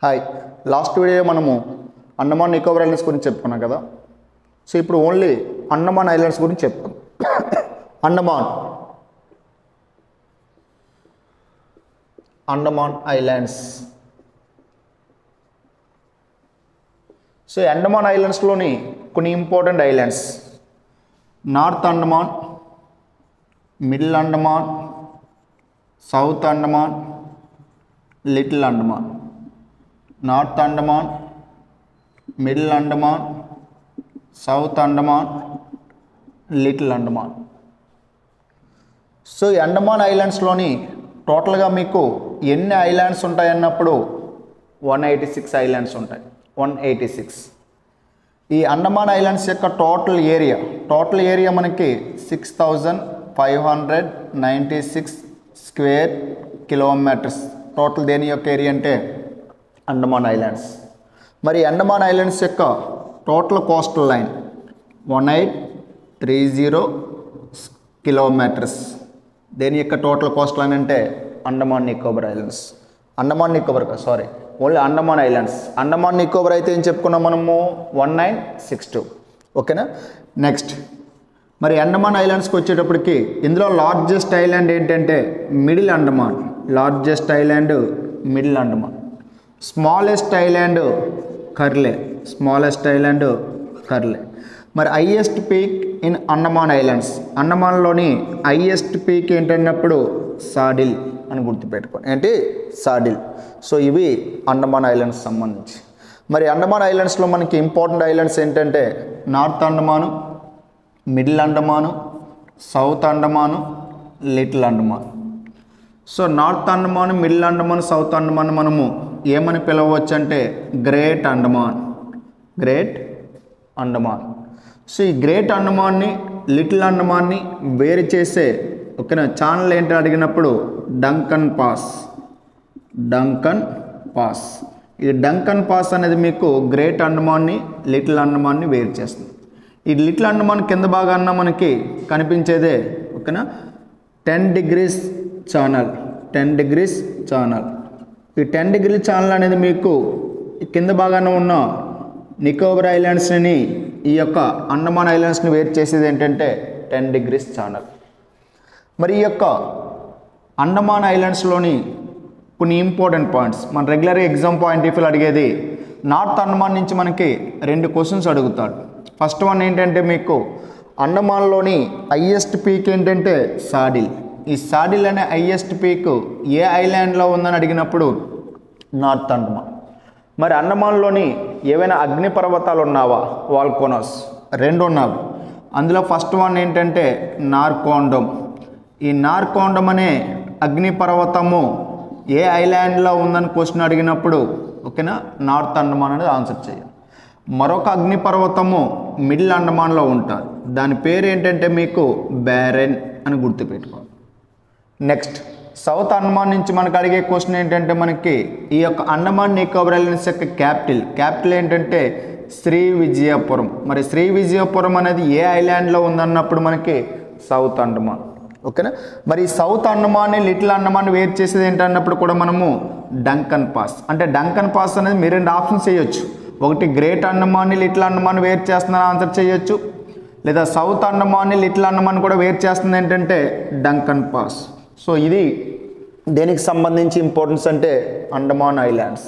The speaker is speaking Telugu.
హాయ్ లాస్ట్ వీడియో మనము అండమాన్ నికోబార్ ఐలాండ్స్ గురించి చెప్పుకున్నాం కదా. సో ఇప్పుడు ఓన్లీ అండమాన్ ఐలాండ్స్ గురించి చెప్తాం. అండమాన్ ఐలాండ్స్. సో అండమాన్ ఐలాండ్స్లోని కొన్ని important islands: north Andaman, middle Andaman, south Andaman, little Andaman. North Andaman, middle Andaman, south Andaman, little Andaman. So ఈ అండమాన్ ఐలాండ్స్లోని టోటల్గా మీకు ఎన్ని ఐలాండ్స్ ఉంటాయన్నప్పుడు 186 ఐలాండ్స్ ఉంటాయి. 186. ఈ అండమాన్ ఐలాండ్స్ యొక్క టోటల్ ఏరియా మనకి 6596 స్క్వేర్ కిలోమీటర్స్. టోటల్ దేని యొక్క ఏరియా అంటే అండమాన్ ఐలాండ్స్. మరి అండమాన్ ఐలాండ్స్ యొక్క టోటల్ కోస్టల్ లైన్ 1830 కిలోమీటర్స్. దేని యొక్క టోటల్ కోస్ట్ లైన్ అంటే Andaman Nicobar islands. Only Andaman islands. Andaman Nicobar అయితే ఏం చెప్పుకున్నాం మనము 1962. ఓకేనా. నెక్స్ట్ మరి అండమాన్ ఐలాండ్స్కి వచ్చేటప్పటికి ఇందులో లార్జెస్ట్ ఐలాండ్ ఏంటంటే middle Andaman. Middle Andaman. Smallest island కర్లే. మరి highest peak in Andaman islands. అండమాన్లోని హైయెస్ట్ పీక్ ఏంటన్నప్పుడు సాడిల్ అని గుర్తుపెట్టుకోండి. ఏంటి? సాడిల్. సో ఇవి అండమాన్ ఐలాండ్స్ సంబంధించి. మరి అండమాన్ ఐలాండ్స్లో మనకి ఇంపార్టెంట్ ఐలాండ్స్ ఏంటంటే north Andaman, middle Andaman, south Andaman, little Andaman. So north Andaman, middle Andaman, south Andaman మనము ఏమని పిలవచ్చు అంటే గ్రేట్ అండమాన్. సో ఈ గ్రేట్ అండమాన్ని, లిటిల్ అండమాన్ని వేరు చేసే ఓకేనా ఛానల్ ఏంటని అడిగినప్పుడు డంకన్ పాస్. ఈ డంకన్ పాస్ అనేది మీకు గ్రేట్ అండమాన్ని, లిటిల్ అండమాన్ని వేరు చేస్తుంది. ఈ లిటిల్ అండమాన్ కింద భాగాన మనకి కనిపించేదే ఓకేనా 10 degrees ఛానల్. ఈ 10 degree ఛానల్ అనేది మీకు కింద భాగాన ఉన్న నికోబార్ ఐలాండ్స్ని, ఈ యొక్క అండమాన్ ఐలాండ్స్ని వేరు చేసేది ఏంటంటే 10 degrees ఛానల్. మరి ఈ యొక్క అండమాన్ ఐలాండ్స్లోని కొన్ని ఇంపార్టెంట్ పాయింట్స్ మన రెగ్యులర్గా ఎగ్జామ్ పాయింట్ ఆఫ్ వ్యూ అడిగేది. నార్త్ అండమాన్ నుంచి మనకి 2 క్వశ్చన్స్ అడుగుతాడు. ఫస్ట్ వన్ ఏంటంటే మీకు అండమాన్లోని హైయెస్ట్ పీక్ ఏంటంటే సాడిల్. ఈ సాడిల్ అనే హైయెస్ట్ పీక్ ఏ ఐలాండ్లో ఉందని అడిగినప్పుడు నార్త్ అండమాన్. మరి అండమాన్లోని ఏవైనా అగ్నిపర్వతాలు ఉన్నావా? వాల్కోనోస్ 2 ఉన్నవి. అందులో ఫస్ట్ వన్ ఏంటంటే నార్కోండమ్. ఈ నార్కోండమ్ అనే అగ్నిపర్వతము ఏ ఐలాండ్లో ఉందని క్వశ్చన్ అడిగినప్పుడు ఓకేనా నార్త్ అండమాన్ అనేది ఆన్సర్ చేయాలి. మరొక అగ్నిపర్వతము మిడిల్ అండమాన్లో ఉంటుంది. దాని పేరు ఏంటంటే మీకు బ్యారెన్ అని గుర్తుపెట్టుకోవాలి. నెక్స్ట్ సౌత్ అండమాన్ నుంచి మనకు అడిగే క్వశ్చన్ ఏంటంటే మనకి ఈ యొక్క అండమాన్ నికోబార్ ఐలాండ్స్ యొక్క క్యాపిటల్ ఏంటంటే శ్రీ విజయపురం. మరి శ్రీ విజయపురం అనేది ఏ ఐలాండ్లో ఉందన్నప్పుడు మనకి సౌత్ అండమాన్. ఓకేనా. మరి సౌత్ అండమాన్ని, లిటిల్ అండమాన్ వేరు చేసేది ఏంటన్నప్పుడు కూడా మనము డంకన్ పాస్. అంటే డంకన్ పాస్ అనేది మీరు 2 ఆప్షన్స్ చేయొచ్చు. ఒకటి గ్రేట్ అండమాన్ని, లిటిల్ అండమాన్ వేరు చేస్తుందని ఆన్సర్ చేయొచ్చు, లేదా సౌత్ అండమాన్ని, లిటిల్ అండమాన్ కూడా వేరు చేస్తుంది ఏంటంటే డంకన్ పాస్. సో ఇది దేనికి సంబంధించి ఇంపార్టెన్స్ అంటే అండమాన్ ఐలాండ్స్.